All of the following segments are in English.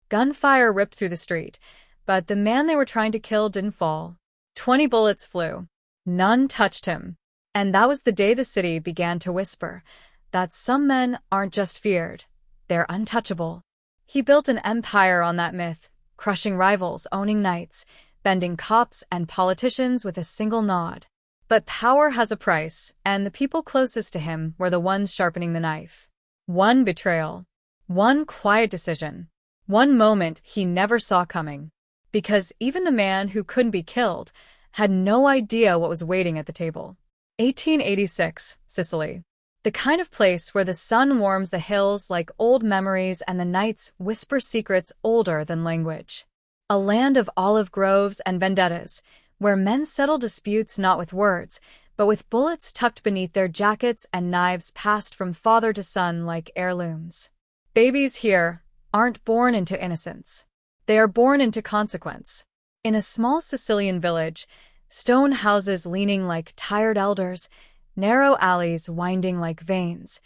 Gunfire ripped through the street, but the man they were trying to kill didn't fall. 20 bullets flew. None touched him. And that was the day the city began to whisper that some men aren't just feared, they're untouchable. He built an empire on that myth, crushing rivals, owning knights, bending cops and politicians with a single nod. But power has a price, and the people closest to him were the ones sharpening the knife. One betrayal. One quiet decision. One moment he never saw coming. Because even the man who couldn't be killed had no idea what was waiting at the table. 1886, Sicily. The kind of place where the sun warms the hills like old memories and the nights whisper secrets older than language. A land of olive groves and vendettas, where men settle disputes not with words, but with bullets tucked beneath their jackets and knives passed from father to son like heirlooms. Babies here aren't born into innocence. They are born into consequence. In a small Sicilian village, stone houses leaning like tired elders, narrow alleys winding like veins,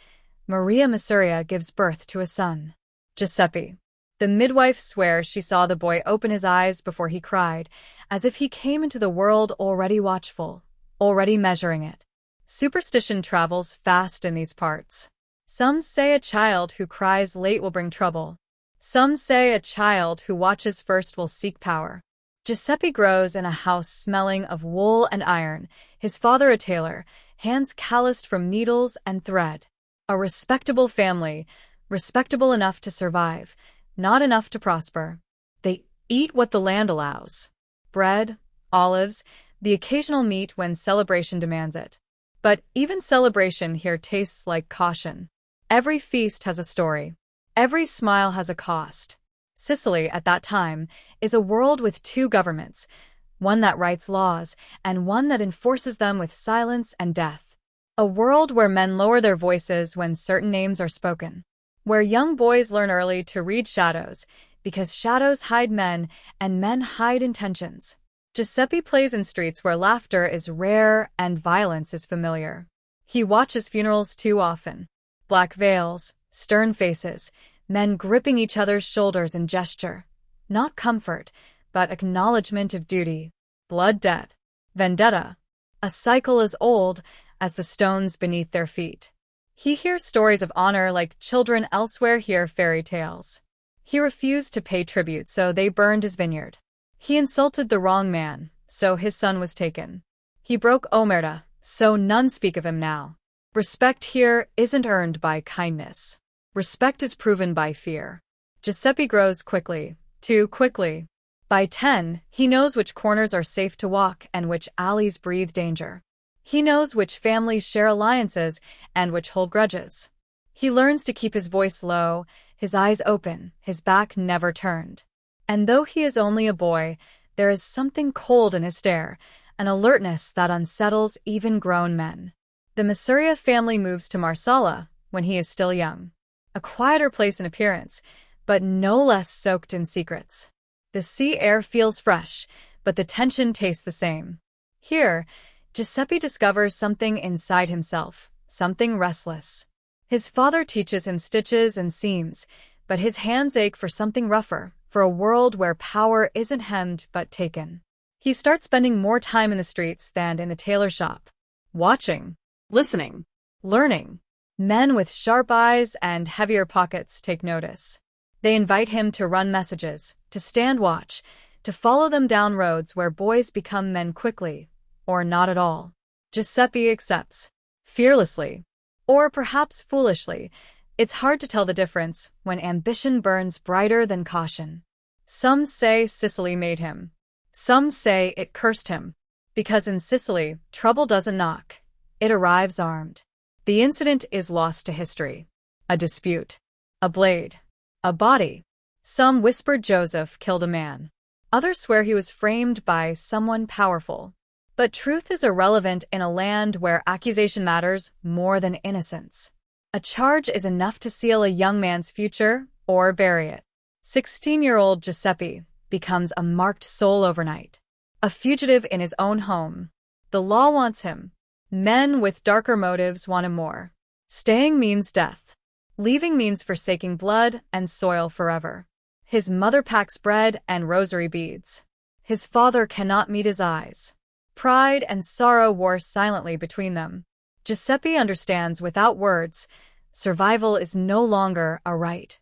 Maria Masseria gives birth to a son, Giuseppe. The midwife swears she saw the boy open his eyes before he cried, as if he came into the world already watchful, already measuring it. Superstition travels fast in these parts. Some say a child who cries late will bring trouble. Some say a child who watches first will seek power. Giuseppe grows in a house smelling of wool and iron, his father a tailor, hands calloused from needles and thread. A respectable family, respectable enough to survive, not enough to prosper. They eat what the land allows. Bread, olives, the occasional meat when celebration demands it. But even celebration here tastes like caution. Every feast has a story. Every smile has a cost. Sicily, at that time, is a world with two governments, one that writes laws and one that enforces them with silence and death. A world where men lower their voices when certain names are spoken. Where young boys learn early to read shadows, because shadows hide men and men hide intentions. Giuseppe plays in streets where laughter is rare and violence is familiar. He watches funerals too often. Black veils, stern faces, men gripping each other's shoulders in gesture. Not comfort, but acknowledgement of duty. Blood debt. Vendetta. A cycle as old as the stones beneath their feet. He hears stories of honor like children elsewhere hear fairy tales. He refused to pay tribute, so they burned his vineyard. He insulted the wrong man, so his son was taken. He broke omerta, so none speak of him now. Respect here isn't earned by kindness. Respect is proven by fear. Giuseppe grows quickly, too quickly. By 10, he knows which corners are safe to walk and which alleys breathe danger. He knows which families share alliances and which hold grudges. He learns to keep his voice low, his eyes open, his back never turned. And though he is only a boy, there is something cold in his stare, an alertness that unsettles even grown men. The Masseria family moves to Marsala when he is still young. A quieter place in appearance, but no less soaked in secrets. The sea air feels fresh, but the tension tastes the same. Here, Giuseppe discovers something inside himself, something restless. His father teaches him stitches and seams, but his hands ache for something rougher, for a world where power isn't hemmed but taken. He starts spending more time in the streets than in the tailor shop. Watching, listening, learning. Men with sharp eyes and heavier pockets take notice. They invite him to run messages, to stand watch, to follow them down roads where boys become men quickly, or not at all. Giuseppe accepts, fearlessly, or perhaps foolishly. It's hard to tell the difference when ambition burns brighter than caution. Some say Sicily made him. Some say it cursed him. Because in Sicily, trouble doesn't knock. It arrives armed. The incident is lost to history. A dispute. A blade. A body. Some whispered Joseph killed a man. Others swear he was framed by someone powerful. But truth is irrelevant in a land where accusation matters more than innocence. A charge is enough to seal a young man's future or bury it. 16-year-old Giuseppe becomes a marked soul overnight. A fugitive in his own home. The law wants him. Men with darker motives want him more. Staying means death. Leaving means forsaking blood and soil forever. His mother packs bread and rosary beads. His father cannot meet his eyes. Pride and sorrow war silently between them. Giuseppe understands without words, survival is no longer a right.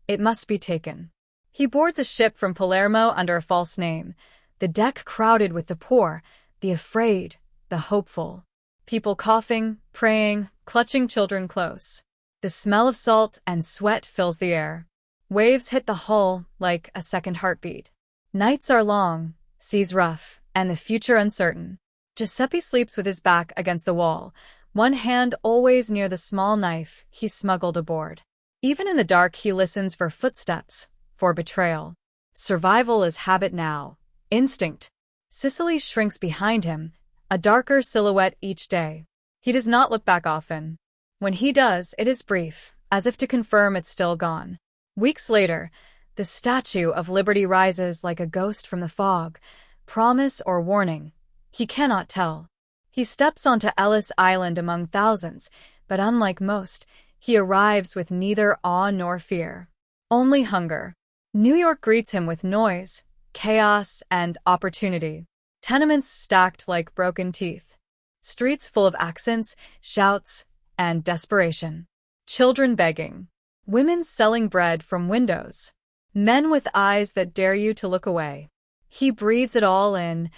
It must be taken. He boards a ship from Palermo under a false name, the deck crowded with the poor, the afraid, the hopeful. People coughing, praying, clutching children close. The smell of salt and sweat fills the air. Waves hit the hull like a second heartbeat. Nights are long, seas rough, and the future uncertain. Giuseppe sleeps with his back against the wall, one hand always near the small knife he smuggled aboard. Even in the dark he listens for footsteps, for betrayal. Survival is habit now, instinct. Sicily shrinks behind him, a darker silhouette each day. He does not look back often. When he does, it is brief, as if to confirm it's still gone. Weeks later, the Statue of Liberty rises like a ghost from the fog, promise or warning. He cannot tell. He steps onto Ellis Island among thousands, but unlike most, he arrives with neither awe nor fear. Only hunger. New York greets him with noise, chaos, and opportunity. Tenements stacked like broken teeth. Streets full of accents, shouts, and desperation. Children begging. Women selling bread from windows. Men with eyes that dare you to look away. He breathes it all in,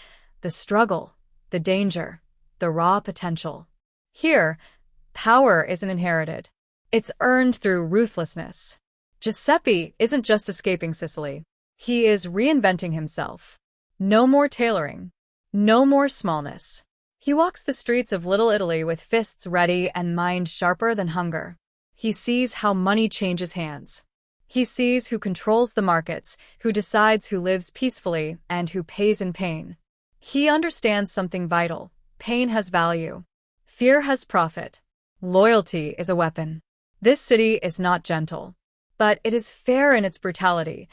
the struggle, the danger, the raw potential. Here, power isn't inherited. It's earned through ruthlessness. Giuseppe isn't just escaping Sicily. He is reinventing himself. No more tailoring. No more smallness. He walks the streets of Little Italy with fists ready and mind sharper than hunger. He sees how money changes hands. He sees who controls the markets, who decides who lives peacefully, and who pays in pain. He understands something vital. Pain has value. Fear has profit. Loyalty is a weapon. This city is not gentle, but it is fair in its brutality.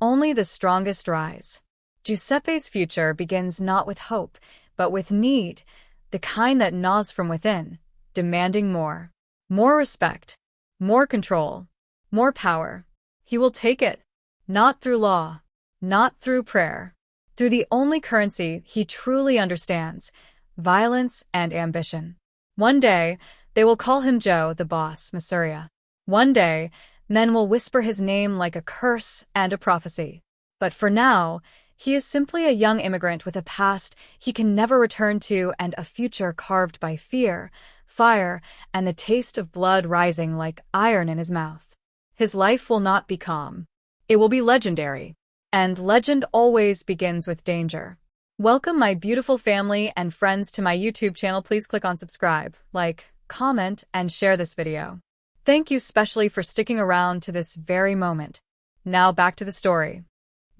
Only the strongest rise. Giuseppe's future begins not with hope, but with need, the kind that gnaws from within, demanding more. More respect. More control. More power. He will take it. Not through law. Not through prayer. Through the only currency he truly understands, violence and ambition. One day, they will call him Joe, the boss, Masseria. One day, men will whisper his name like a curse and a prophecy. But for now, he is simply a young immigrant with a past he can never return to and a future carved by fear, fire, and the taste of blood rising like iron in his mouth. His life will not be calm. It will be legendary. And legend always begins with danger. Welcome my beautiful family and friends to my YouTube channel. Please click on subscribe, like, comment, and share this video. Thank you specially for sticking around to this very moment. Now back to the story.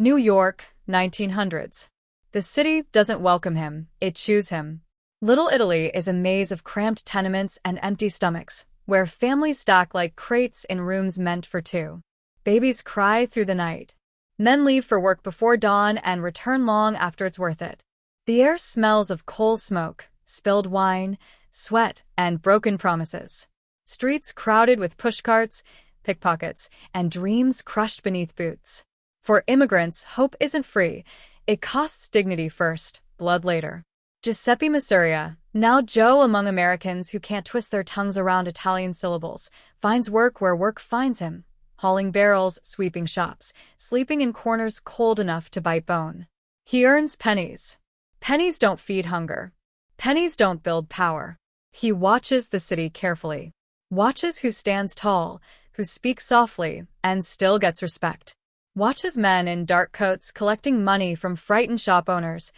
New York, 1900s. The city doesn't welcome him, it chews him. Little Italy is a maze of cramped tenements and empty stomachs, where families stack like crates in rooms meant for two. Babies cry through the night. Men leave for work before dawn and return long after it's worth it. The air smells of coal smoke, spilled wine, sweat, and broken promises. Streets crowded with pushcarts, pickpockets, and dreams crushed beneath boots. For immigrants, hope isn't free. It costs dignity first, blood later. Giuseppe Masseria, now Joe among Americans who can't twist their tongues around Italian syllables, finds work where work finds him, hauling barrels, sweeping shops, sleeping in corners cold enough to bite bone. He earns pennies. Pennies don't feed hunger. Pennies don't build power. He watches the city carefully. Watches who stands tall, who speaks softly, and still gets respect. Watches men in dark coats collecting money from frightened shop owners.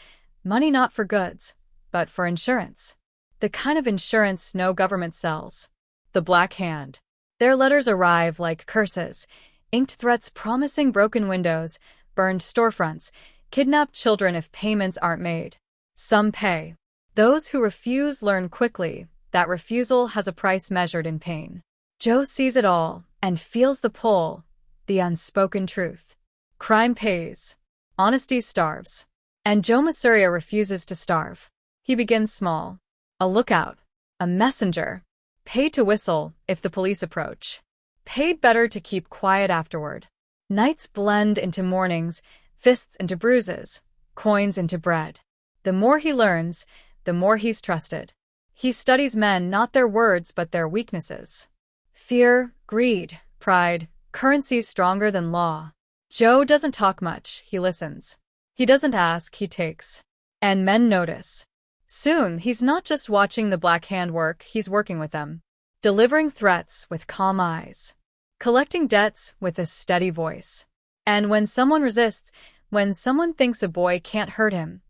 Money not for goods, but for insurance. The kind of insurance no government sells. The Black Hand. Their letters arrive like curses, inked threats promising broken windows, burned storefronts, kidnapped children if payments aren't made. Some pay. Those who refuse learn quickly that refusal has a price measured in pain. Joe sees it all and feels the pull, the unspoken truth. Crime pays. Honesty starves. And Joe Masseria refuses to starve. He begins small. A lookout. A messenger. Paid to whistle if the police approach. Paid better to keep quiet afterward. Nights blend into mornings, fists into bruises, coins into bread. The more he learns, the more he's trusted. He studies men, not their words, but their weaknesses. Fear, greed, pride, currency stronger than law. Joe doesn't talk much, he listens. He doesn't ask, he takes. And men notice. Soon, he's not just watching the Black Hand work, he's working with them. Delivering threats with calm eyes. Collecting debts with a steady voice. And when someone resists, when someone thinks a boy can't hurt him,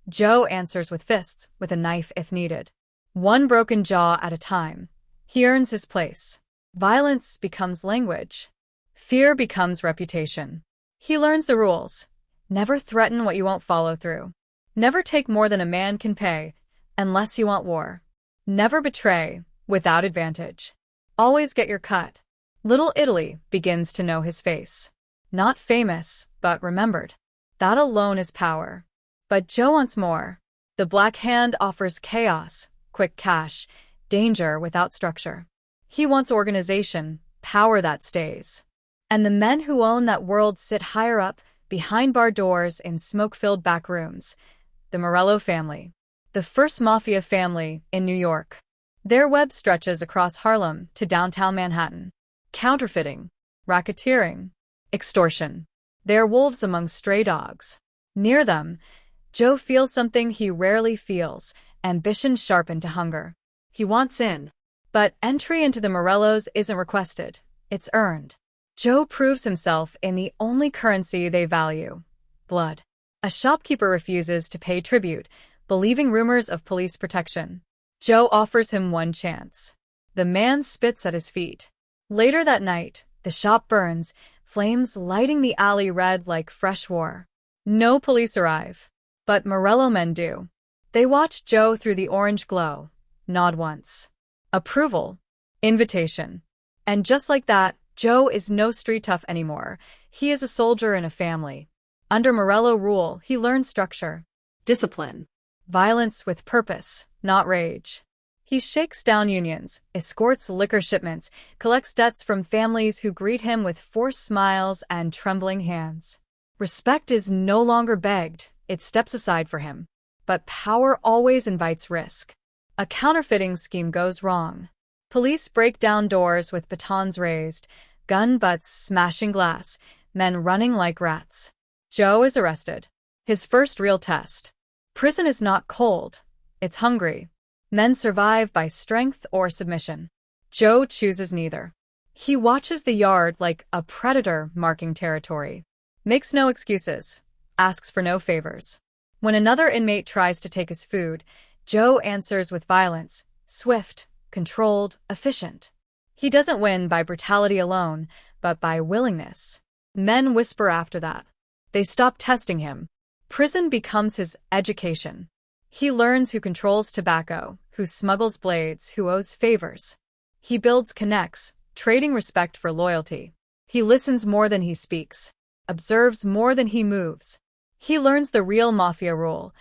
Joe answers with fists, with a knife if needed. One broken jaw at a time. He earns his place. Violence becomes language. Fear becomes reputation. He learns the rules. Never threaten what you won't follow through. Never take more than a man can pay, unless you want war. Never betray, without advantage. Always get your cut. Little Italy begins to know his face. Not famous, but remembered. That alone is power. But Joe wants more. The Black Hand offers chaos, quick cash, danger without structure. He wants organization, power that stays. And the men who own that world sit higher up, behind bar doors in smoke-filled back rooms. The Morello family. The first Mafia family in New York. Their web stretches across Harlem to downtown Manhattan. Counterfeiting, racketeering, extortion. They're wolves among stray dogs. Near them, Joe feels something he rarely feels, ambition sharpened to hunger. He wants in. But entry into the Morellos isn't requested, it's earned. Joe proves himself in the only currency they value, blood. A shopkeeper refuses to pay tribute, believing rumors of police protection. Joe offers him one chance. The man spits at his feet. Later that night, the shop burns, flames lighting the alley red like fresh war. No police arrive. But Morello men do. They watch Joe through the orange glow. Nod once. Approval. Invitation. And just like that, Joe is no street tough anymore. He is a soldier in a family. Under Morello rule, he learns structure. Discipline. Violence with purpose, not rage. He shakes down unions, escorts liquor shipments, collects debts from families who greet him with forced smiles and trembling hands. Respect is no longer begged, it steps aside for him. But power always invites risk. A counterfeiting scheme goes wrong. Police break down doors with batons raised, gun butts smashing glass, men running like rats. Joe is arrested. His first real test. Prison is not cold, it's hungry. Men survive by strength or submission. Joe chooses neither. He watches the yard like a predator marking territory. Makes no excuses. Asks for no favors. When another inmate tries to take his food, Joe answers with violence, swift, controlled, efficient. He doesn't win by brutality alone, but by willingness. Men whisper after that. They stop testing him. Prison becomes his education. He learns who controls tobacco, who smuggles blades, who owes favors. He builds connects, trading respect for loyalty. He listens more than he speaks, observes more than he moves. He learns the real Mafia rule.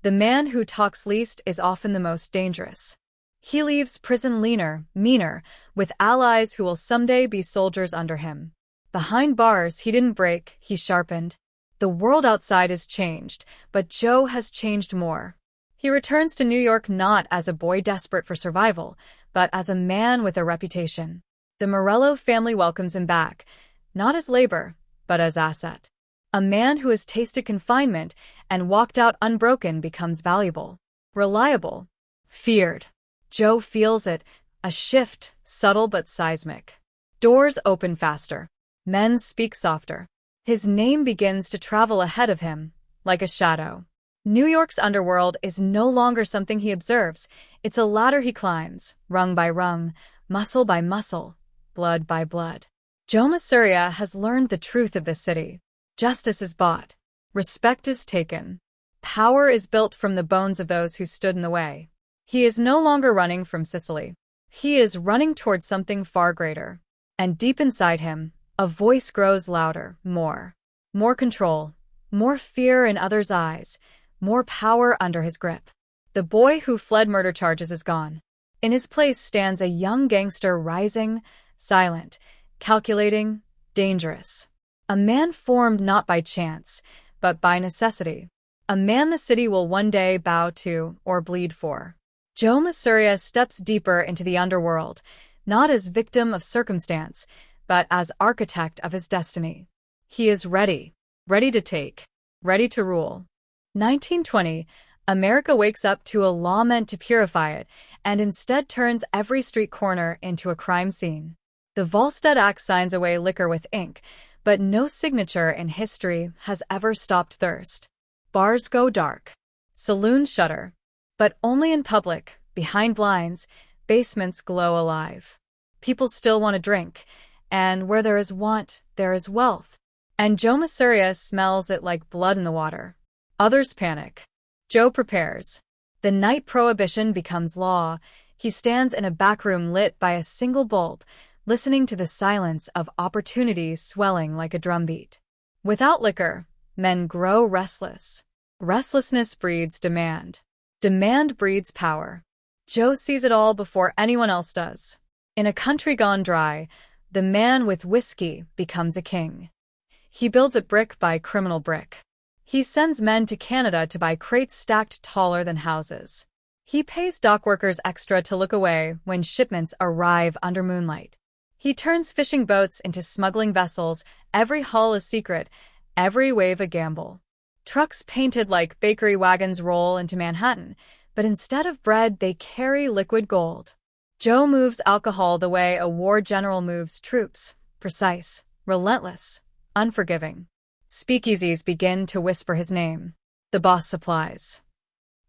The man who talks least is often the most dangerous. He leaves prison leaner, meaner, with allies who will someday be soldiers under him. Behind bars, he didn't break, he sharpened. The world outside is changed, but Joe has changed more. He returns to New York not as a boy desperate for survival, but as a man with a reputation. The Morello family welcomes him back, not as labor, but as asset. A man who has tasted confinement and walked out unbroken becomes valuable, reliable, feared. Joe feels it, a shift, subtle but seismic. Doors open faster. Men speak softer. His name begins to travel ahead of him, like a shadow. New York's underworld is no longer something he observes. It's a ladder he climbs, rung by rung, muscle by muscle, blood by blood. Joe Masseria has learned the truth of this city. Justice is bought. Respect is taken. Power is built from the bones of those who stood in the way. He is no longer running from Sicily. He is running towards something far greater. And deep inside him, a voice grows louder, more. More control, more fear in others' eyes, more power under his grip. The boy who fled murder charges is gone. In his place stands a young gangster rising, silent, calculating, dangerous. A man formed not by chance, but by necessity. A man the city will one day bow to or bleed for. Joe Masseria steps deeper into the underworld, not as victim of circumstance, but as architect of his destiny. He is ready, ready to take, ready to rule. 1920, America wakes up to a law meant to purify it, and instead turns every street corner into a crime scene. The Volstead Act signs away liquor with ink, but no signature in history has ever stopped thirst. Bars go dark. Saloons shutter. But only in public, behind blinds, basements glow alive. People still want to drink, and where there is want, there is wealth. And Joe Masseria smells it like blood in the water. Others panic. Joe prepares. The night prohibition becomes law. He stands in a back room lit by a single bulb, listening to the silence of opportunities swelling like a drumbeat. Without liquor, men grow restless. Restlessness breeds demand. Demand breeds power. Joe sees it all before anyone else does. In a country gone dry, the man with whiskey becomes a king. He builds it brick by criminal brick. He sends men to Canada to buy crates stacked taller than houses. He pays dock workers extra to look away when shipments arrive under moonlight. He turns fishing boats into smuggling vessels, every hull a secret, every wave a gamble. Trucks painted like bakery wagons roll into Manhattan, but instead of bread, they carry liquid gold. Joe moves alcohol the way a war general moves troops, precise, relentless, unforgiving. Speakeasies begin to whisper his name. The boss supplies.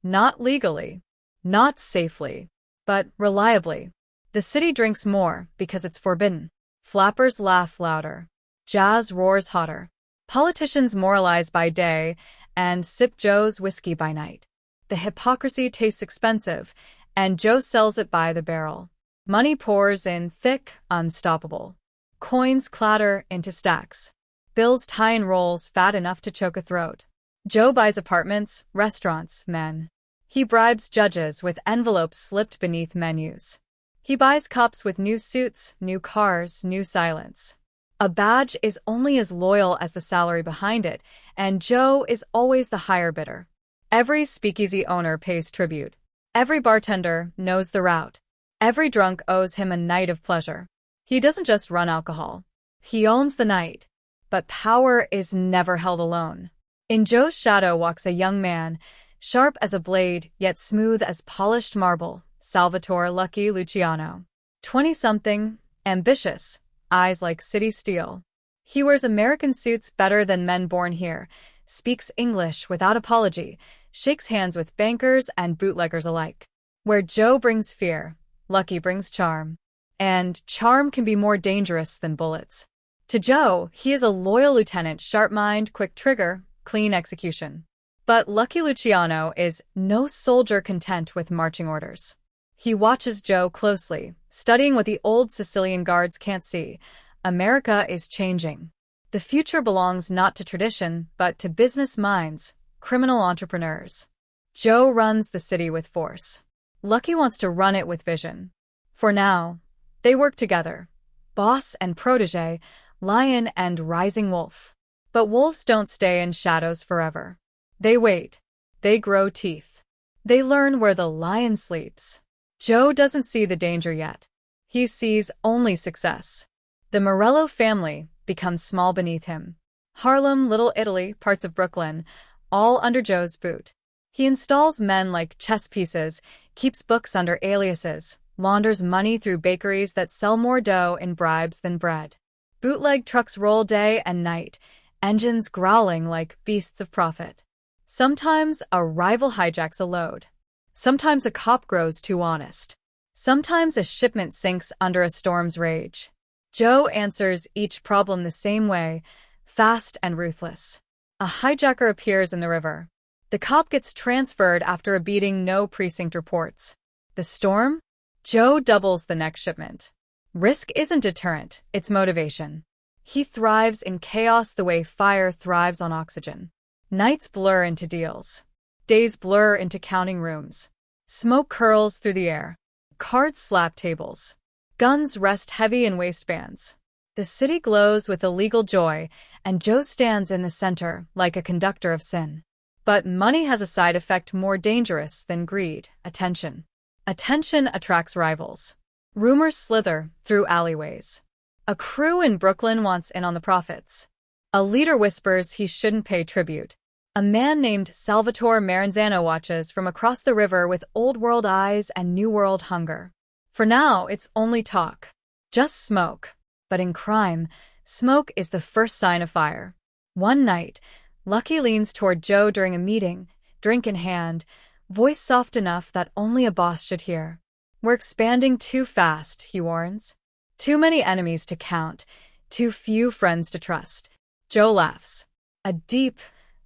Not legally, not safely, but reliably. The city drinks more because it's forbidden. Flappers laugh louder. Jazz roars hotter. Politicians moralize by day and sip Joe's whiskey by night. The hypocrisy tastes expensive, and Joe sells it by the barrel. Money pours in thick, unstoppable. Coins clatter into stacks. Bills tie in rolls fat enough to choke a throat. Joe buys apartments, restaurants, men. He bribes judges with envelopes slipped beneath menus. He buys cops with new suits, new cars, new silence. A badge is only as loyal as the salary behind it, and Joe is always the higher bidder. Every speakeasy owner pays tribute. Every bartender knows the route. Every drunk owes him a night of pleasure. He doesn't just run alcohol. He owns the night. But power is never held alone. In Joe's shadow walks a young man, sharp as a blade, yet smooth as polished marble, Salvatore Lucky Luciano. 20-something, ambitious, eyes like city steel. He wears American suits better than men born here, speaks English without apology, shakes hands with bankers and bootleggers alike. Where Joe brings fear, Lucky brings charm. And charm can be more dangerous than bullets. To Joe, he is a loyal lieutenant, sharp mind, quick trigger, clean execution. But Lucky Luciano is no soldier content with marching orders. He watches Joe closely, studying what the old Sicilian guards can't see. America is changing. The future belongs not to tradition, but to business minds, criminal entrepreneurs. Joe runs the city with force. Lucky wants to run it with vision. For now, they work together. Boss and protege, lion and rising wolf. But wolves don't stay in shadows forever. They wait. They grow teeth. They learn where the lion sleeps. Joe doesn't see the danger yet. He sees only success. The Morello family becomes small beneath him. Harlem, Little Italy, parts of Brooklyn, all under Joe's boot. He installs men like chess pieces, keeps books under aliases, launders money through bakeries that sell more dough in bribes than bread. Bootleg trucks roll day and night, engines growling like beasts of profit. Sometimes a rival hijacks a load. Sometimes a cop grows too honest. Sometimes a shipment sinks under a storm's rage. Joe answers each problem the same way, fast and ruthless. A hijacker appears in the river. The cop gets transferred after a beating no precinct reports. The storm? Joe doubles the next shipment. Risk isn't deterrent, it's motivation. He thrives in chaos the way fire thrives on oxygen. Nights blur into deals. Days blur into counting rooms. Smoke curls through the air. Cards slap tables. Guns rest heavy in waistbands. The city glows with illegal joy, and Joe stands in the center like a conductor of sin. But money has a side effect more dangerous than greed: attention. Attention attracts rivals. Rumors slither through alleyways. A crew in Brooklyn wants in on the profits. A leader whispers he shouldn't pay tribute. A man named Salvatore Maranzano watches from across the river with old-world eyes and new-world hunger. For now, it's only talk. Just smoke. But in crime, smoke is the first sign of fire. One night, Lucky leans toward Joe during a meeting, drink in hand, voice soft enough that only a boss should hear. "We're expanding too fast," he warns. "Too many enemies to count, too few friends to trust." Joe laughs. A deep,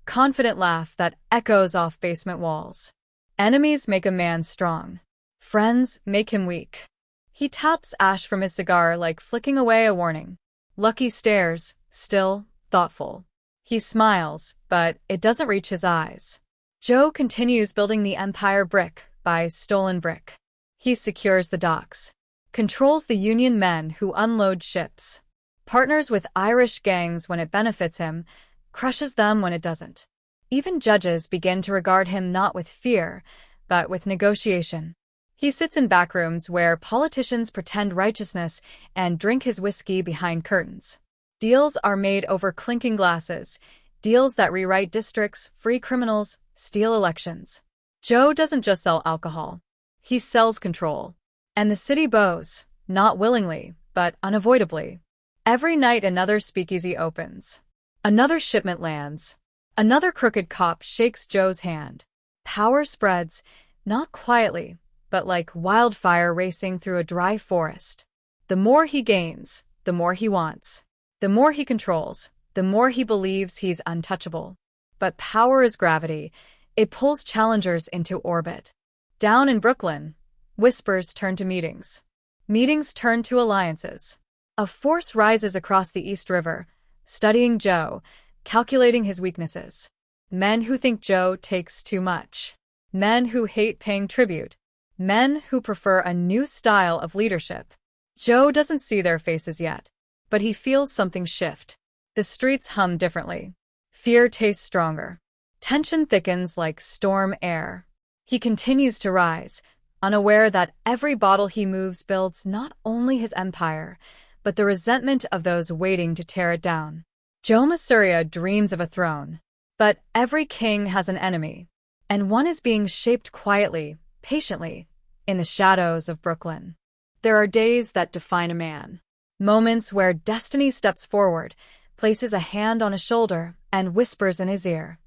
confident laugh that echoes off basement walls. Enemies make a man strong. Friends make him weak. He taps ash from his cigar like flicking away a warning. Lucky stares, still, thoughtful. He smiles, but it doesn't reach his eyes. Joe continues building the empire brick by stolen brick. He secures the docks, controls the Union men who unload ships, partners with Irish gangs when it benefits him, crushes them when it doesn't. Even judges begin to regard him not with fear, but with negotiation. He sits in backrooms where politicians pretend righteousness and drink his whiskey behind curtains. Deals are made over clinking glasses, deals that rewrite districts, free criminals, steal elections. Joe doesn't just sell alcohol. He sells control. And the city bows, not willingly, but unavoidably. Every night another speakeasy opens. Another shipment lands. Another crooked cop shakes Joe's hand. Power spreads, not quietly, but like wildfire racing through a dry forest. The more he gains, the more he wants. The more he controls, the more he believes he's untouchable. But power is gravity. It pulls challengers into orbit. Down in Brooklyn, whispers turn to meetings. Meetings turn to alliances. A force rises across the East River, studying Joe, calculating his weaknesses. Men who think Joe takes too much. Men who hate paying tribute. Men who prefer a new style of leadership. Joe doesn't see their faces yet, but he feels something shift. The streets hum differently. Fear tastes stronger. Tension thickens like storm air. He continues to rise, unaware that every bottle he moves builds not only his empire, but the resentment of those waiting to tear it down. Joe Masseria dreams of a throne, but every king has an enemy, and one is being shaped quietly, patiently, in the shadows of Brooklyn. There are days that define a man. Moments where destiny steps forward, places a hand on his shoulder, and whispers in his ear,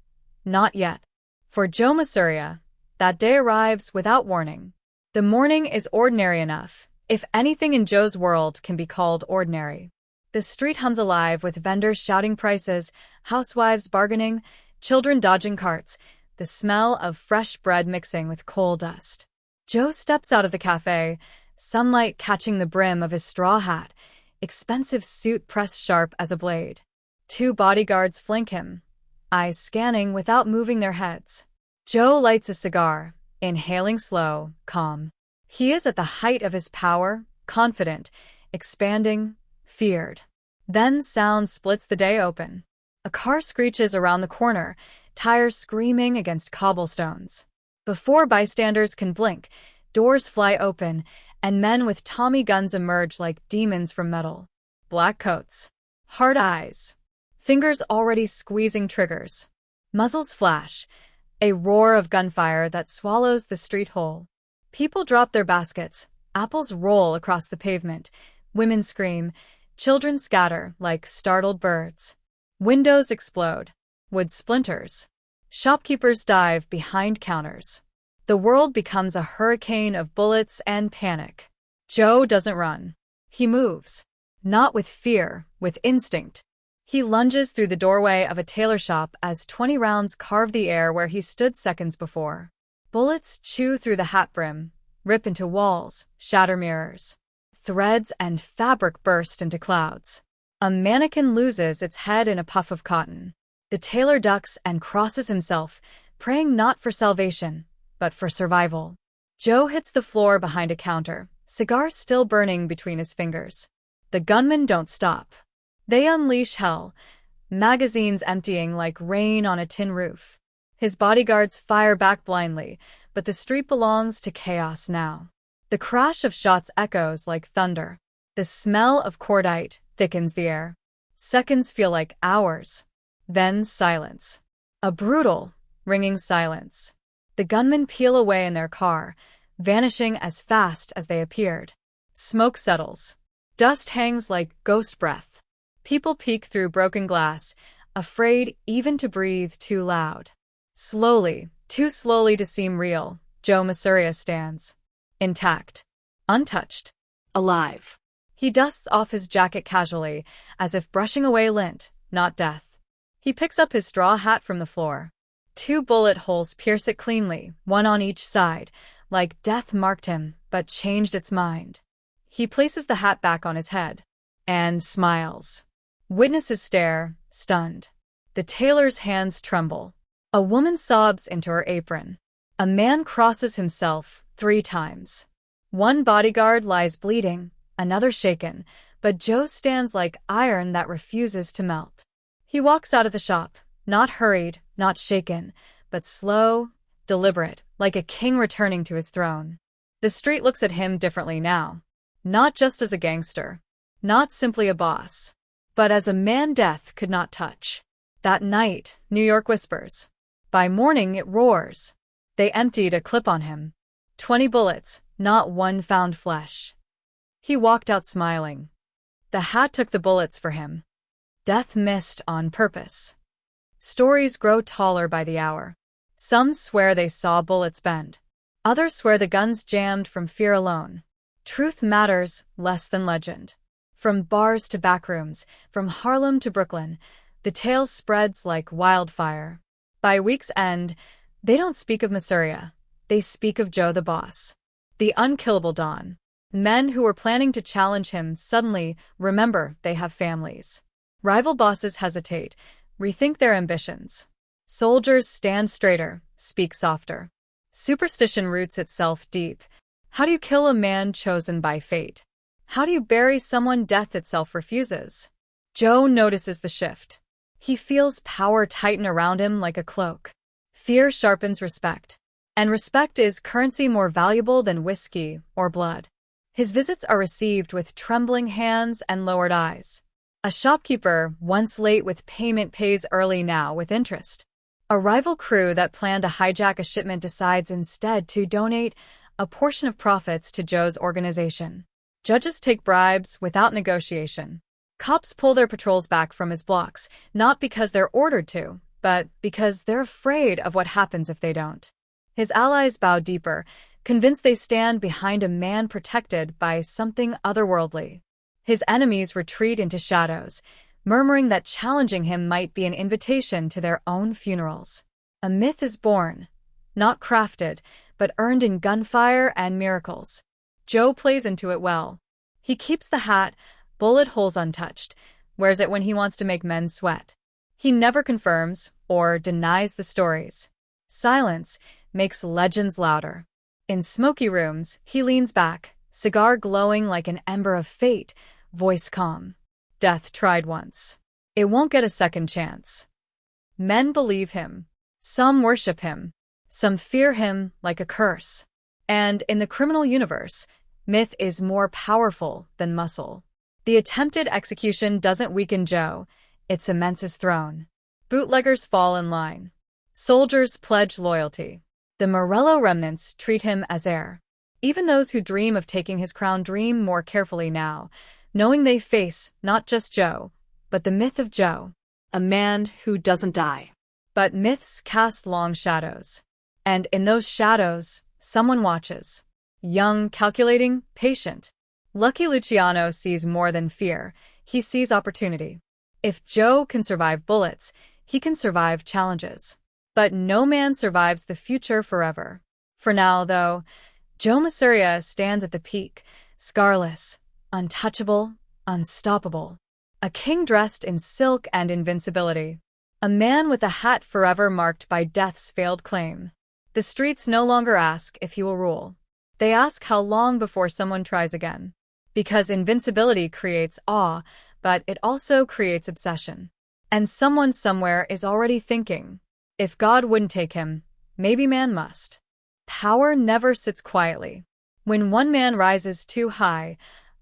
"Not yet." For Joe Masseria, that day arrives without warning. The morning is ordinary enough, if anything in Joe's world can be called ordinary. The street hums alive with vendors shouting prices, housewives bargaining, children dodging carts, the smell of fresh bread mixing with coal dust. Joe steps out of the cafe, sunlight catching the brim of his straw hat, expensive suit pressed sharp as a blade. Two bodyguards flank him, eyes scanning without moving their heads. Joe lights a cigar, inhaling slow, calm. He is at the height of his power, confident, expanding, feared. Then sound splits the day open. A car screeches around the corner, tires screaming against cobblestones. Before bystanders can blink, doors fly open, and men with Tommy guns emerge like demons from metal. Black coats, hard eyes, fingers already squeezing triggers. Muzzles flash, a roar of gunfire that swallows the street whole. People drop their baskets, apples roll across the pavement, women scream, children scatter like startled birds. Windows explode, wood splinters. Shopkeepers dive behind counters. The world becomes a hurricane of bullets and panic. Joe doesn't run. He moves. Not with fear, with instinct. He lunges through the doorway of a tailor shop as 20 rounds carve the air where he stood seconds before. Bullets chew through the hat brim, rip into walls, shatter mirrors. Threads and fabric burst into clouds. A mannequin loses its head in a puff of cotton. The tailor ducks and crosses himself, praying not for salvation, but for survival. Joe hits the floor behind a counter, cigar still burning between his fingers. The gunmen don't stop. They unleash hell, magazines emptying like rain on a tin roof. His bodyguards fire back blindly, but the street belongs to chaos now. The crash of shots echoes like thunder. The smell of cordite thickens the air. Seconds feel like hours. Then silence. A brutal, ringing silence. The gunmen peel away in their car, vanishing as fast as they appeared. Smoke settles. Dust hangs like ghost breath. People peek through broken glass, afraid even to breathe too loud. Slowly, too slowly to seem real, Joe Masseria stands. Intact. Untouched. Alive. He dusts off his jacket casually, as if brushing away lint, not death. He picks up his straw hat from the floor. 2 bullet holes pierce it cleanly, one on each side, like death marked him, but changed its mind. He places the hat back on his head. And smiles. Witnesses stare, stunned. The tailor's hands tremble. A woman sobs into her apron. A man crosses himself 3 times. One bodyguard lies bleeding, another shaken, but Joe stands like iron that refuses to melt. He walks out of the shop, not hurried, not shaken, but slow, deliberate, like a king returning to his throne. The street looks at him differently now. Not just as a gangster, not simply a boss, but as a man death could not touch. That night, New York whispers. By morning, it roars. They emptied a clip on him. 20 bullets, not one found flesh. He walked out smiling. The hat took the bullets for him. Death missed on purpose. Stories grow taller by the hour. Some swear they saw bullets bend. Others swear the guns jammed from fear alone. Truth matters less than legend. From bars to backrooms, from Harlem to Brooklyn, the tale spreads like wildfire. By week's end, they don't speak of Masseria. They speak of Joe the boss. The unkillable Don. Men who were planning to challenge him suddenly remember they have families. Rival bosses hesitate, rethink their ambitions. Soldiers stand straighter, speak softer. Superstition roots itself deep. How do you kill a man chosen by fate? How do you bury someone death itself refuses? Joe notices the shift. He feels power tighten around him like a cloak. Fear sharpens respect. And respect is currency more valuable than whiskey or blood. His visits are received with trembling hands and lowered eyes. A shopkeeper, once late with payment, pays early now with interest. A rival crew that planned to hijack a shipment decides instead to donate a portion of profits to Joe's organization. Judges take bribes without negotiation. Cops pull their patrols back from his blocks, not because they're ordered to, but because they're afraid of what happens if they don't. His allies bow deeper, convinced they stand behind a man protected by something otherworldly. His enemies retreat into shadows, murmuring that challenging him might be an invitation to their own funerals. A myth is born, not crafted, but earned in gunfire and miracles. Joe plays into it well. He keeps the hat, bullet holes untouched, wears it when he wants to make men sweat. He never confirms or denies the stories. Silence makes legends louder. In smoky rooms, he leans back, cigar glowing like an ember of fate, voice calm. Death tried once. It won't get a second chance. Men believe him. Some worship him. Some fear him like a curse. And in the criminal universe, myth is more powerful than muscle. The attempted execution doesn't weaken Joe, it cements his throne. Bootleggers fall in line. Soldiers pledge loyalty. The Morello remnants treat him as heir. Even those who dream of taking his crown dream more carefully now, knowing they face not just Joe, but the myth of Joe, a man who doesn't die. But myths cast long shadows. And in those shadows, someone watches. Young, calculating, patient. Lucky Luciano sees more than fear. He sees opportunity. If Joe can survive bullets, he can survive challenges. But no man survives the future forever. For now, though, Joe Masseria stands at the peak, scarless, untouchable, unstoppable. A king dressed in silk and invincibility. A man with a hat forever marked by death's failed claim. The streets no longer ask if he will rule. They ask how long before someone tries again. Because invincibility creates awe, but it also creates obsession. And someone somewhere is already thinking, if God wouldn't take him, maybe man must. Power never sits quietly. When one man rises too high,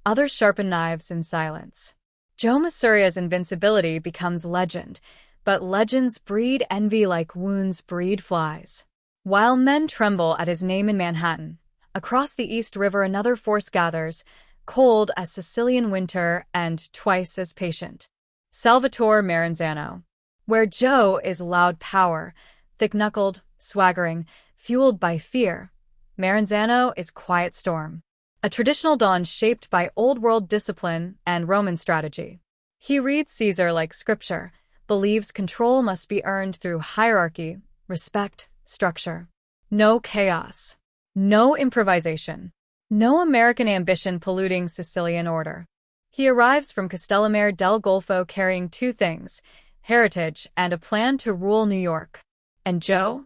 others sharpen knives in silence. Joe Masseria's invincibility becomes legend, but legends breed envy like wounds breed flies. While men tremble at his name in Manhattan, across the East River another force gathers, cold as Sicilian winter and twice as patient. Salvatore Maranzano. Where Joe is loud power, thick-knuckled, swaggering, fueled by fear, Maranzano is quiet storm. A traditional don shaped by old-world discipline and Roman strategy. He reads Caesar like scripture, believes control must be earned through hierarchy, respect, structure. No chaos. No improvisation. No American ambition polluting Sicilian order. He arrives from Castellamare del Golfo carrying two things, heritage and a plan to rule New York. And Joe?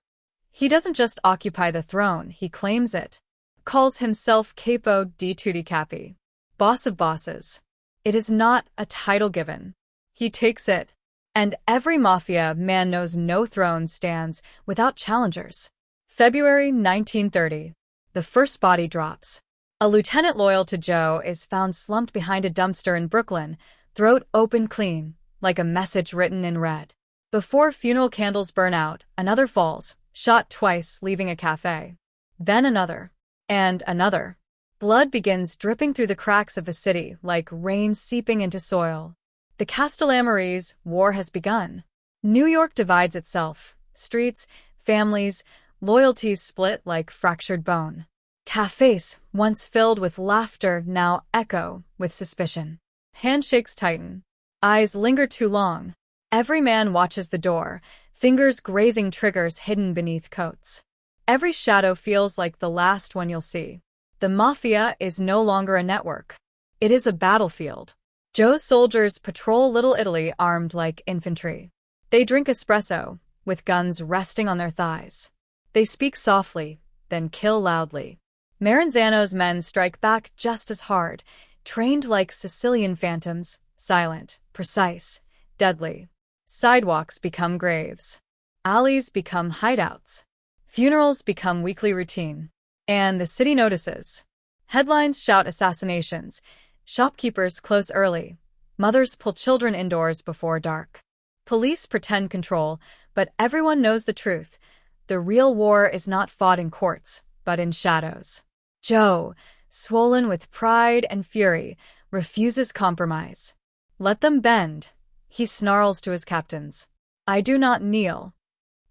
He doesn't just occupy the throne, he claims it. Calls himself Capo di Tutti Capi, boss of bosses. It is not a title given. He takes it. And every Mafia man knows no throne stands without challengers. February 1930. The first body drops. A lieutenant loyal to Joe is found slumped behind a dumpster in Brooklyn, throat open clean, like a message written in red. Before funeral candles burn out, another falls, shot twice, leaving a cafe. Then another. And another. Blood begins dripping through the cracks of the city, like rain seeping into soil. The Castellamarese war has begun. New York divides itself. Streets, families, loyalties split like fractured bone. Cafes, once filled with laughter, now echo with suspicion. Handshakes tighten. Eyes linger too long. Every man watches the door, fingers grazing triggers hidden beneath coats. Every shadow feels like the last one you'll see. The Mafia is no longer a network. It is a battlefield. Joe's soldiers patrol Little Italy armed like infantry. They drink espresso, with guns resting on their thighs. They speak softly, then kill loudly. Maranzano's men strike back just as hard, trained like Sicilian phantoms, silent, precise, deadly. Sidewalks become graves. Alleys become hideouts. Funerals become weekly routine. And the city notices. Headlines shout assassinations. Shopkeepers close early. Mothers pull children indoors before dark. Police pretend control, but everyone knows the truth. The real war is not fought in courts, but in shadows. Joe, swollen with pride and fury, refuses compromise. Let them bend, he snarls to his captains. I do not kneel.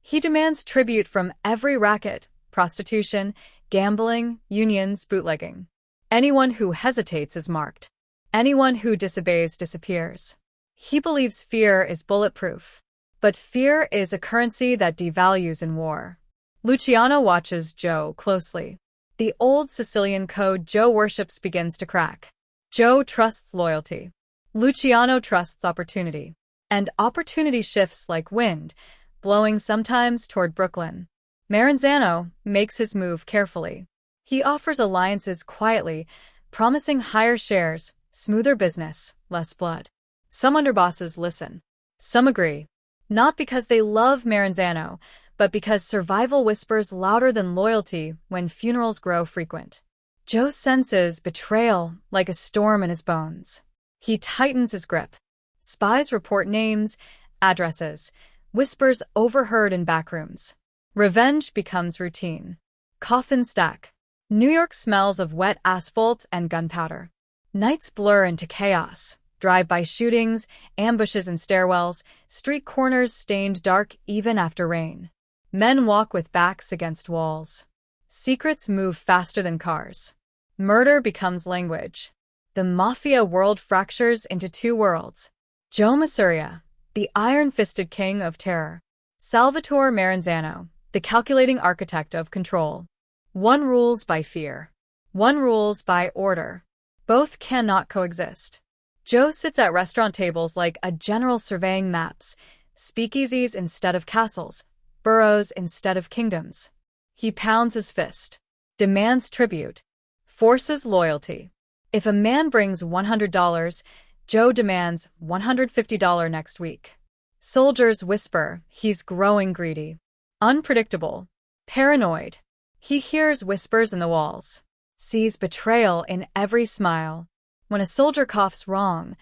He demands tribute from every racket, prostitution, gambling, unions, bootlegging. Anyone who hesitates is marked. Anyone who disobeys disappears. He believes fear is bulletproof. But fear is a currency that devalues in war. Luciano watches Joe closely. The old Sicilian code Joe worships begins to crack. Joe trusts loyalty. Luciano trusts opportunity. And opportunity shifts like wind, blowing sometimes toward Brooklyn. Maranzano makes his move carefully. He offers alliances quietly, promising higher shares, smoother business, less blood. Some underbosses listen. Some agree. Not because they love Maranzano, but because survival whispers louder than loyalty when funerals grow frequent. Joe senses betrayal like a storm in his bones. He tightens his grip. Spies report names, addresses, whispers overheard in backrooms. Revenge becomes routine. Coffins stack. New York smells of wet asphalt and gunpowder. Nights blur into chaos. Drive-by shootings, ambushes in stairwells, street corners stained dark even after rain. Men walk with backs against walls. Secrets move faster than cars. Murder becomes language. The Mafia world fractures into two worlds. Joe Masseria, the iron-fisted king of terror. Salvatore Maranzano, the calculating architect of control. One rules by fear. One rules by order. Both cannot coexist. Joe sits at restaurant tables like a general surveying maps, speakeasies instead of castles, boroughs instead of kingdoms. He pounds his fist, demands tribute, forces loyalty. If a man brings $100, Joe demands $150 next week. Soldiers whisper he's growing greedy. Unpredictable. Paranoid. He hears whispers in the walls. Sees betrayal in every smile. When a soldier coughs wrong,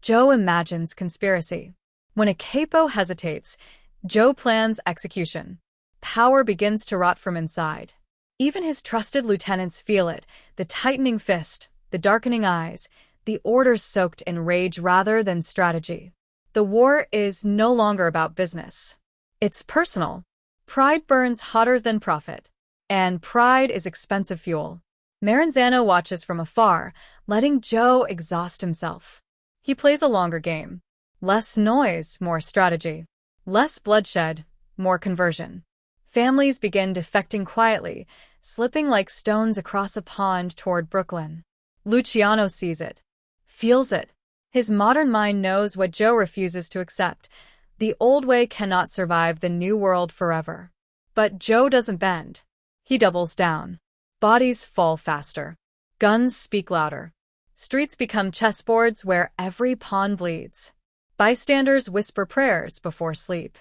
Joe imagines conspiracy. When a capo hesitates, Joe plans execution. Power begins to rot from inside. Even his trusted lieutenants feel it, the tightening fist, the darkening eyes, the orders soaked in rage rather than strategy. The war is no longer about business. It's personal. Pride burns hotter than profit. And pride is expensive fuel. Maranzano watches from afar, letting Joe exhaust himself. He plays a longer game. Less noise, more strategy. Less bloodshed, more conversion. Families begin defecting quietly, slipping like stones across a pond toward Brooklyn. Luciano sees it. Feels it. His modern mind knows what Joe refuses to accept. The old way cannot survive the new world forever. But Joe doesn't bend. He doubles down. Bodies fall faster. Guns speak louder. Streets become chessboards where every pawn bleeds. Bystanders whisper prayers before sleep.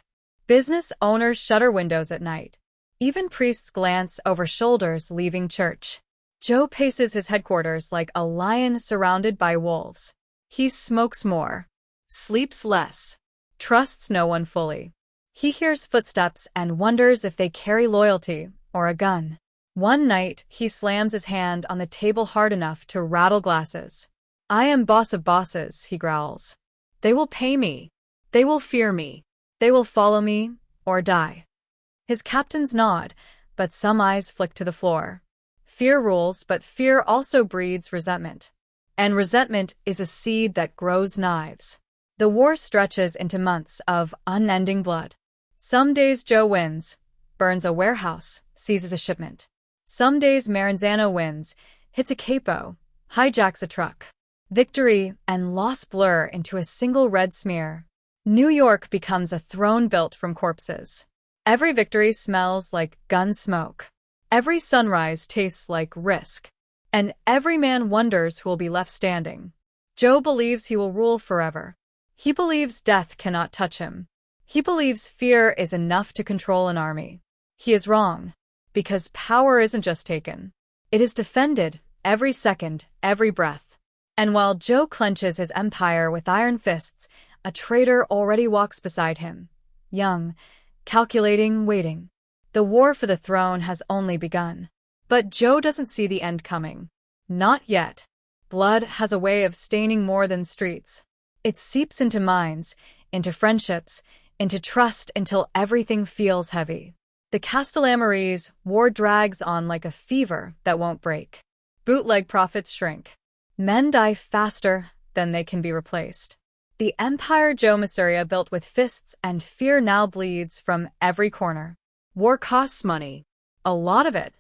Business owners shutter windows at night. Even priests glance over shoulders leaving church. Joe paces his headquarters like a lion surrounded by wolves. He smokes more, sleeps less, trusts no one fully. He hears footsteps and wonders if they carry loyalty or a gun. One night, he slams his hand on the table hard enough to rattle glasses. "I am boss of bosses," he growls. "They will pay me. They will fear me. They will follow me or die." His captains nod, but some eyes flick to the floor. Fear rules, but fear also breeds resentment. And resentment is a seed that grows knives. The war stretches into months of unending blood. Some days Joe wins, burns a warehouse, seizes a shipment. Some days Maranzano wins, hits a capo, hijacks a truck. Victory and loss blur into a single red smear. New York becomes a throne built from corpses. Every victory smells like gun smoke. Every sunrise tastes like risk. And every man wonders who will be left standing. Joe believes he will rule forever. He believes death cannot touch him. He believes fear is enough to control an army. He is wrong, because power isn't just taken. It is defended, every second, every breath. And while Joe clenches his empire with iron fists, a traitor already walks beside him. Young, calculating, waiting. The war for the throne has only begun. But Joe doesn't see the end coming. Not yet. Blood has a way of staining more than streets. It seeps into minds, into friendships, into trust until everything feels heavy. The Castellammare's war drags on like a fever that won't break. Bootleg profits shrink. Men die faster than they can be replaced. The empire Joe Masseria built with fists and fear now bleeds from every corner. War costs money. A lot of it.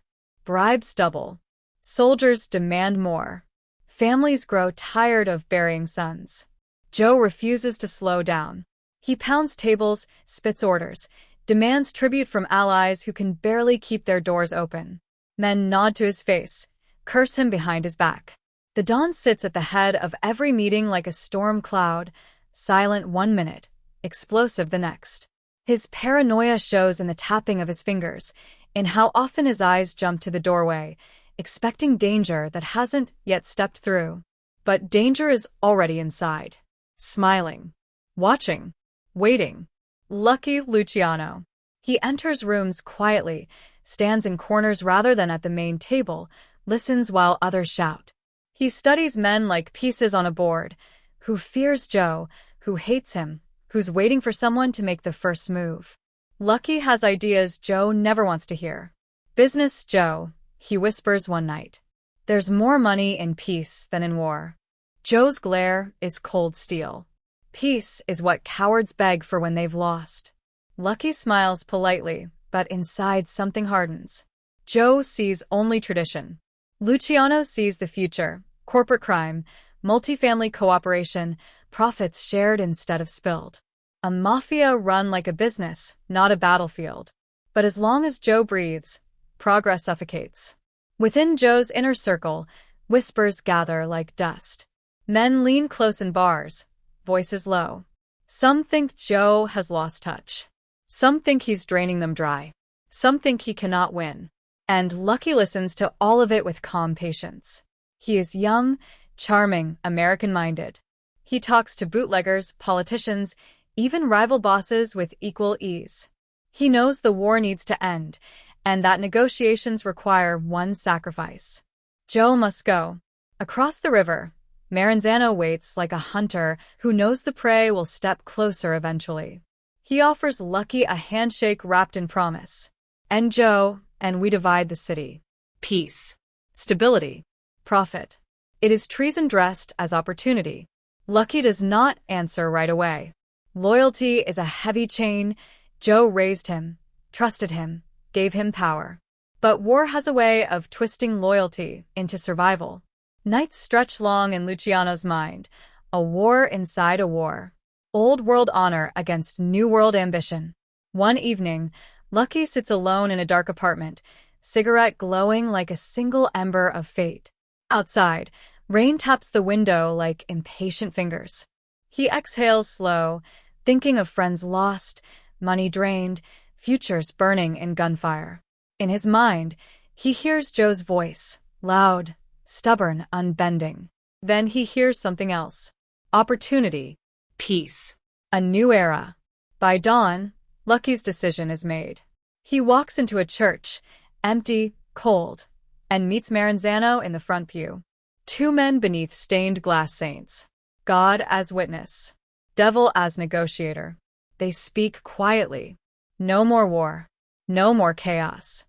Bribes double. Soldiers demand more. Families grow tired of burying sons. Joe refuses to slow down. He pounds tables, spits orders, demands tribute from allies who can barely keep their doors open. Men nod to his face, curse him behind his back. The Don sits at the head of every meeting like a storm cloud, silent 1 minute, explosive the next. His paranoia shows in the tapping of his fingers, in how often his eyes jump to the doorway, expecting danger that hasn't yet stepped through. But danger is already inside, smiling, watching, waiting. Lucky Luciano. He enters rooms quietly, stands in corners rather than at the main table, listens while others shout. He studies men like pieces on a board, who fears Joe, who hates him, who's waiting for someone to make the first move. Lucky has ideas Joe never wants to hear. "Business, Joe," he whispers one night. "There's more money in peace than in war." Joe's glare is cold steel. Peace is what cowards beg for when they've lost. Lucky smiles politely, but inside something hardens. Joe sees only tradition. Luciano sees the future, corporate crime, multifamily cooperation, profits shared instead of spilled. A mafia run like a business, not a battlefield. But as long as Joe breathes, progress suffocates. Within Joe's inner circle, Whispers gather like dust. Men lean close in bars, voices low. Some think Joe has lost touch. Some think he's draining them dry. Some think he cannot win. And Lucky listens to all of it with calm patience. He is young, charming, American-minded. He talks to bootleggers, politicians, even rival bosses with equal ease. He knows the war needs to end, and that negotiations require one sacrifice. Joe must go. Across the river, Maranzano waits like a hunter who knows the prey will step closer eventually. He offers Lucky a handshake wrapped in promise. And Joe, and we divide the city. Peace. Stability. Profit. It is treason dressed as opportunity. Lucky does not answer right away. Loyalty is a heavy chain. Joe raised him, trusted him, gave him power. But war has a way of twisting loyalty into survival. Nights stretch long in Luciano's mind, a war inside a war. Old world honor against new world ambition. One evening, Lucky sits alone in a dark apartment, cigarette glowing like a single ember of fate. Outside, rain taps the window like impatient fingers. He exhales slow, thinking of friends lost, money drained, futures burning in gunfire. In his mind, he hears Joe's voice, loud, stubborn, unbending. Then he hears something else. Opportunity. Peace. A new era. By dawn, Lucky's decision is made. He walks into a church, empty, cold, and meets Maranzano in the front pew. Two men beneath stained glass saints. God as witness. Devil as negotiator. They speak quietly. No more war. No more chaos.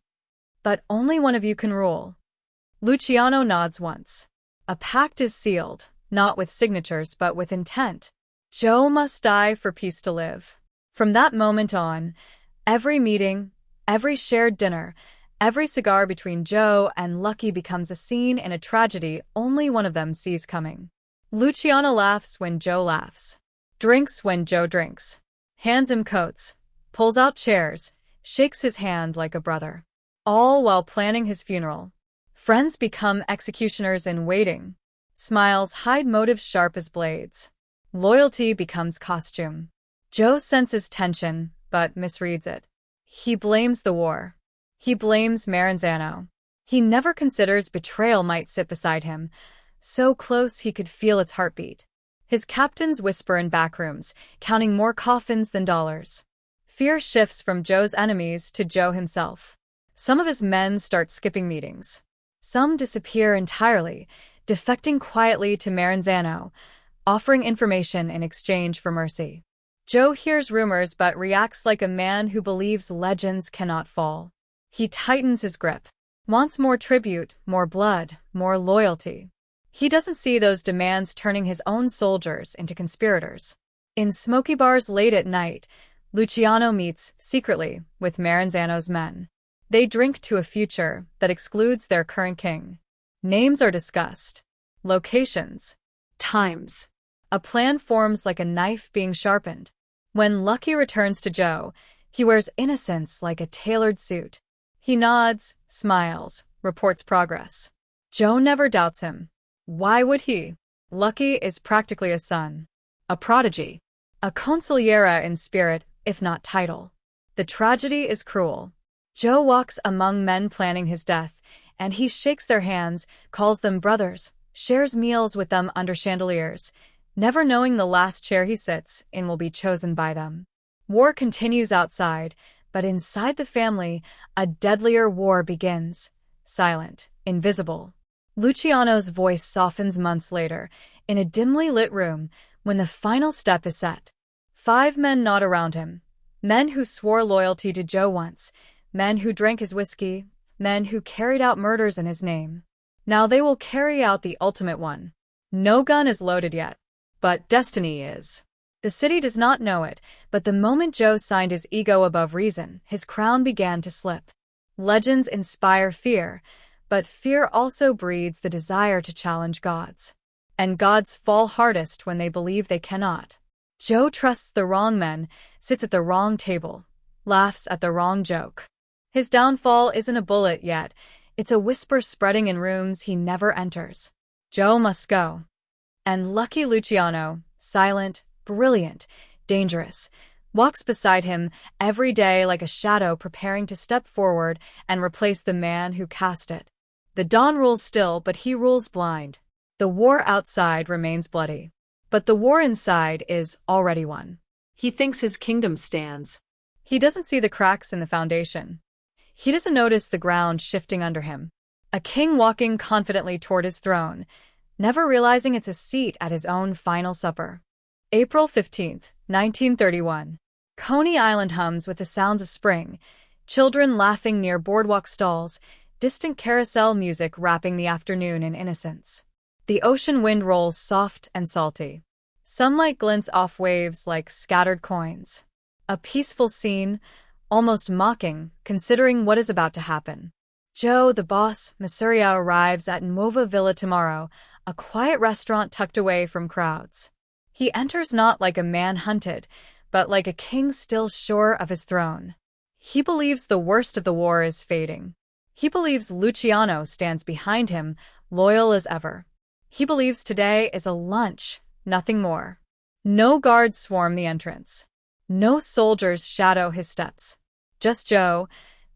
But only one of you can rule. Luciano nods once. A pact is sealed, not with signatures but with intent. Joe must die for peace to live. From that moment on, every meeting, every shared dinner, every cigar between Joe and Lucky becomes a scene in a tragedy only one of them sees coming. Luciano laughs when Joe laughs. Drinks when Joe drinks. Hands him coats. Pulls out chairs. Shakes his hand like a brother. All while planning his funeral. Friends become executioners in waiting. Smiles hide motives sharp as blades. Loyalty becomes costume. Joe senses tension, but misreads it. He blames the war. He blames Maranzano. He never considers betrayal might sit beside him, so close he could feel its heartbeat. His captains whisper in backrooms, counting more coffins than dollars. Fear shifts from Joe's enemies to Joe himself. Some of his men start skipping meetings. Some disappear entirely, defecting quietly to Maranzano, offering information in exchange for mercy. Joe hears rumors but reacts like a man who believes legends cannot fall. He tightens his grip, wants more tribute, more blood, more loyalty. He doesn't see those demands turning his own soldiers into conspirators. In smoky bars late at night, Luciano meets, secretly, with Maranzano's men. They drink to a future that excludes their current king. Names are discussed. Locations. Times. A plan forms like a knife being sharpened. When Lucky returns to Joe, he wears innocence like a tailored suit. He nods, smiles, reports progress. Joe never doubts him. Why would he? Lucky is practically a son. A prodigy. A consigliera in spirit, if not title. The tragedy is cruel. Joe walks among men planning his death, and he shakes their hands, calls them brothers, shares meals with them under chandeliers, never knowing the last chair he sits in will be chosen by them. War continues outside, but inside the family, a deadlier war begins. Silent, invisible. Luciano's voice softens months later, in a dimly lit room, when the final step is set. 5 men nod around him. Men who swore loyalty to Joe once, men who drank his whiskey, men who carried out murders in his name. Now they will carry out the ultimate one. No gun is loaded yet, but destiny is. The city does not know it, but the moment Joe signed his ego above reason, his crown began to slip. Legends inspire fear, but fear also breeds the desire to challenge gods. And gods fall hardest when they believe they cannot. Joe trusts the wrong men, sits at the wrong table, laughs at the wrong joke. His downfall isn't a bullet yet, It's a whisper spreading in rooms he never enters. Joe must go. And lucky Luciano, silent, brilliant, dangerous, walks beside him every day like a shadow preparing to step forward and replace the man who cast it. The Don rules still, but he rules blind. The war outside remains bloody, but the war inside is already won. He thinks his kingdom stands. He doesn't see the cracks in the foundation. He doesn't notice the ground shifting under him. A king walking confidently toward his throne, never realizing it's a seat at his own final supper. April 15th, 1931. Coney Island hums with the sounds of spring, children laughing near boardwalk stalls, distant carousel music wrapping the afternoon in innocence. The ocean wind rolls soft and salty. Sunlight glints off waves like scattered coins. A peaceful scene, almost mocking, considering what is about to happen. Joe, the boss, Masseria, arrives at Nuova Villa tomorrow, a quiet restaurant tucked away from crowds. He enters not like a man hunted, but like a king still sure of his throne. He believes the worst of the war is fading. He believes Luciano stands behind him, loyal as ever. He believes today is a lunch, nothing more. No guards swarm the entrance. No soldiers shadow his steps. Just Joe,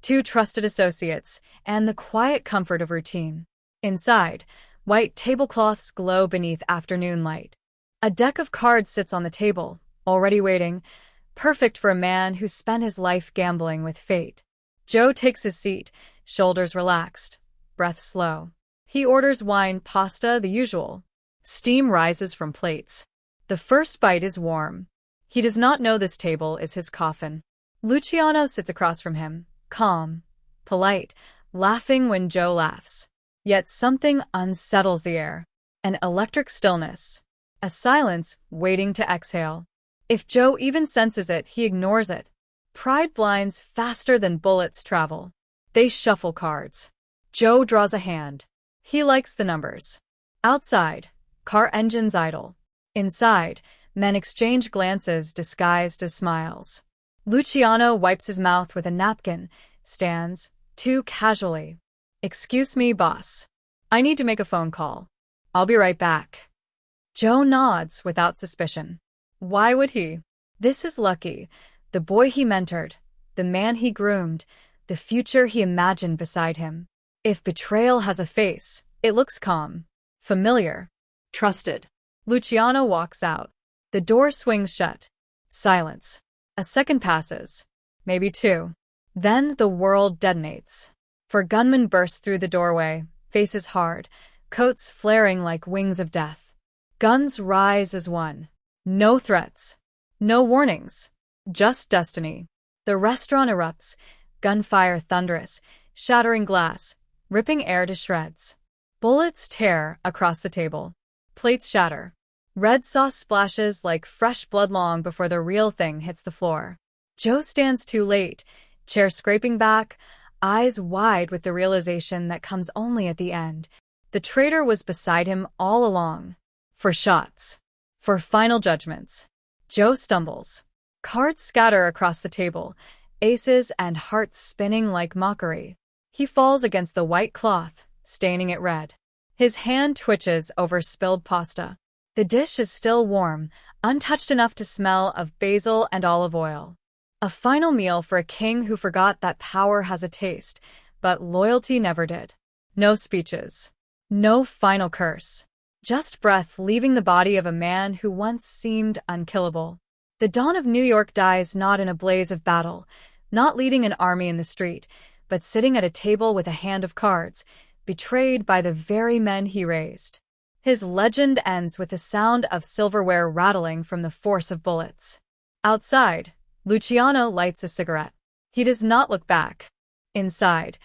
two trusted associates, and the quiet comfort of routine. Inside, white tablecloths glow beneath afternoon light. A deck of cards sits on the table, already waiting, perfect for a man who spent his life gambling with fate. Joe takes his seat, shoulders relaxed, breath slow. He orders wine, pasta, the usual. Steam rises from plates. The first bite is warm. He does not know this table is his coffin. Luciano sits across from him, calm, polite, laughing when Joe laughs. Yet something unsettles the air. An electric stillness. A silence waiting to exhale. If Joe even senses it, he ignores it. Pride blinds faster than bullets travel. They shuffle cards. Joe draws a hand. He likes the numbers. Outside, car engines idle. Inside, men exchange glances disguised as smiles. Luciano wipes his mouth with a napkin, stands, too casually. "Excuse me, boss. I need to make a phone call. I'll be right back." Joe nods without suspicion. Why would he? This is Lucky, the boy he mentored, the man he groomed, the future he imagined beside him. If betrayal has a face, it looks calm, familiar, Trusted. Luciano walks out. The door swings shut. Silence. A second passes. Maybe two. Then the world detonates. For gunmen burst through the doorway, faces hard, coats flaring like wings of death. Guns rise as one. No threats. No warnings. Just destiny. The restaurant erupts, gunfire thunderous, shattering glass, ripping air to shreds. Bullets tear across the table. Plates shatter. Red sauce splashes like fresh blood long before the real thing hits the floor. Joe stands too late, chair scraping back, eyes wide with the realization that comes only at the end. The traitor was beside him all along. For shots. For final judgments. Joe stumbles. Cards scatter across the table, aces and hearts spinning like mockery. He falls against the white cloth, staining it red. His hand twitches over spilled pasta. The dish is still warm, untouched enough to smell of basil and olive oil. A final meal for a king who forgot that power has a taste, but loyalty never did. No speeches. No final curse. Just breath leaving the body of a man who once seemed unkillable. The Dawn of New York dies not in a blaze of battle, not leading an army in the street, but sitting at a table with a hand of cards, betrayed by the very men he raised. His legend ends with the sound of silverware rattling from the force of bullets. Outside, Luciano lights a cigarette. He does not look back. Inside,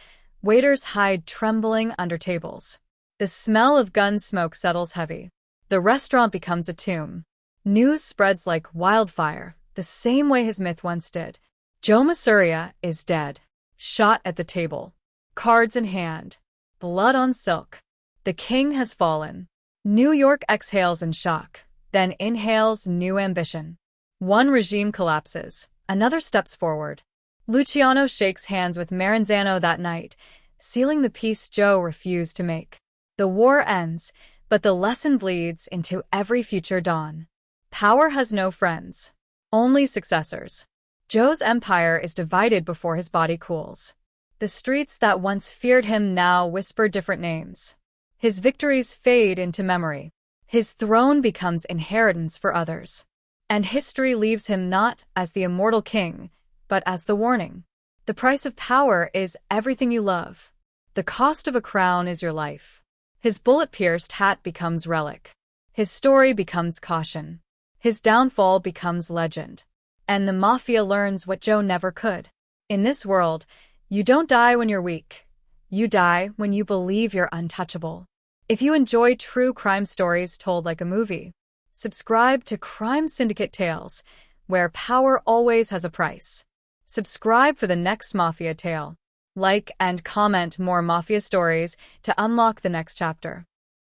waiters hide trembling under tables. The smell of gun smoke settles heavy. The restaurant becomes a tomb. News spreads like wildfire, the same way his myth once did. Joe Masseria is dead. Shot at the table. Cards in hand. Blood on silk. The king has fallen. New York exhales in shock, then inhales new ambition. One regime collapses. Another steps forward. Luciano shakes hands with Maranzano that night, sealing the peace Joe refused to make. The war ends, but the lesson bleeds into every future dawn. Power has no friends, only successors. Joe's empire is divided before his body cools. The streets that once feared him now whisper different names. His victories fade into memory. His throne becomes inheritance for others. And history leaves him not as the immortal king, but as the warning. The price of power is everything you love. The cost of a crown is your life. His bullet-pierced hat becomes relic. His story becomes caution. His downfall becomes legend. And the Mafia learns what Joe never could. In this world, you don't die when you're weak. You die when you believe you're untouchable. If you enjoy true crime stories told like a movie, subscribe to Crime Syndicate Tales, where power always has a price. Subscribe for the next Mafia tale. Like and comment more Mafia stories to unlock the next chapter.